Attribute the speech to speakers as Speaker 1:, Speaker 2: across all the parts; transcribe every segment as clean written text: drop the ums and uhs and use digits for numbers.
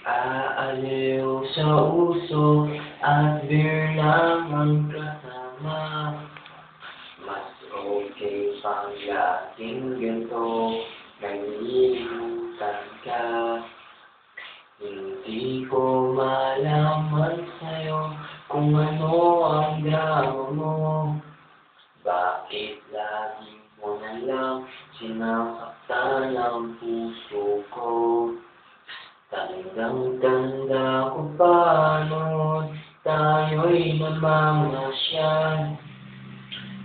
Speaker 1: Aaliw sa uso at beer lamang kasama. Mas okay pang lasing ganito, nalilimutan ka. Hindi ko malaman sa'yo kung ano ang drama mo. Bakit lagi mo na lang sinasaktan ang puso ko? Tandang-tanda ko pa noon, tayo'y namamasyan.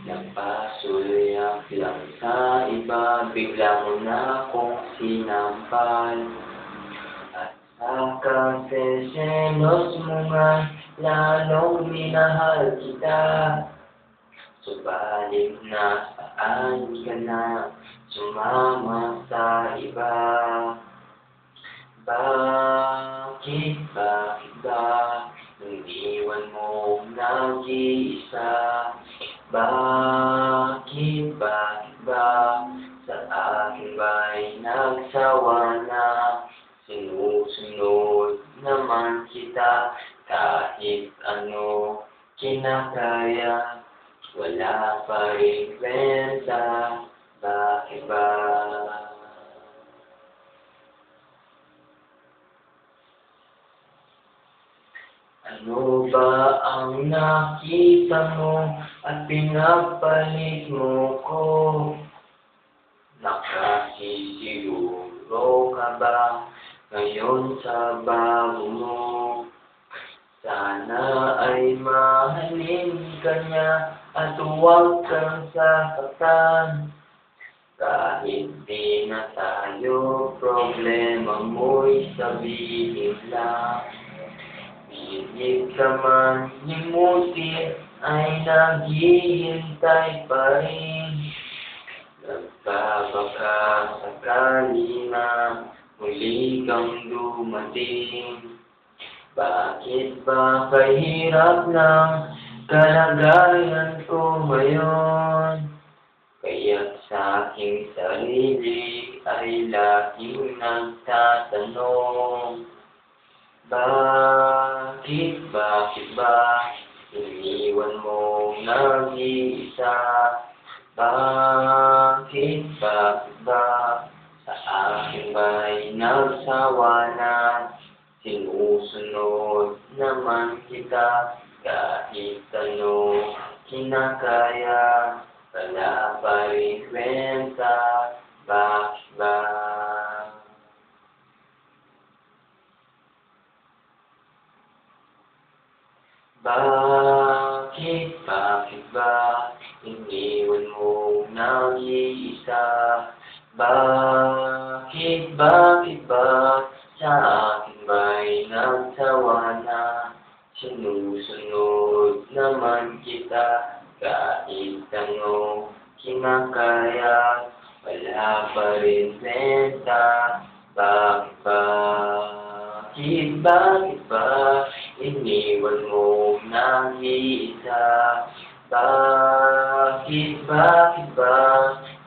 Speaker 1: Nagpasulyak lang sa iba, bigla mo na akong sinampal. At sa seselos mo nga, lalong minahal kita. Subalit nasaan ka na, sumama sa iba. Bakit ba iniwan mo nag-iisa? Bakit ba sa akin ba'y nagsawa na? Sinusunod naman kita kahit ano kinakaya. Wala pa rin kwenta, bakit ba? Ano ba ang nakita mo at pinapalit mo ko? Nakasisiguro ka ba ngayon sa bago mo? Sana ay mahalin ka niya at huwag kang sasaktan. Kahit di na tayo, problema mo'y sabihin lang. Pilit ka man limutin ay naghihintay pa rin. Nagbabaka sakali na muli kang dumating. Bakit ba kahirap ng kalagayan ko ngayon? Kaya't sa aking sarili ay laging nagtatanong. Bakit ba iniwan mo nag-iisa? Bakit ba sa akin ba'y nagsawa na? Sinusunod naman kita kahit ano kinakaya. Wala pa rin kwenta, bakit ba? Bakit ba iniwan mo nag-iisa? Bakit ba sa akin ba'y nagsawa na? Sinusunod naman kita kahit ano kinakaya. Wala pa rin kwenta, bakit ba iniwan mo nag-iisa? Bakit ba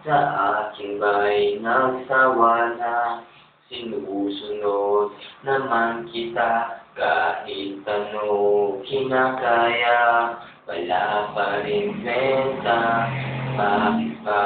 Speaker 1: sa akin ba'y nagsawa na? Sinusunod naman kita kahit ano kinakaya. Wala pa rin kwenta, bakit ba?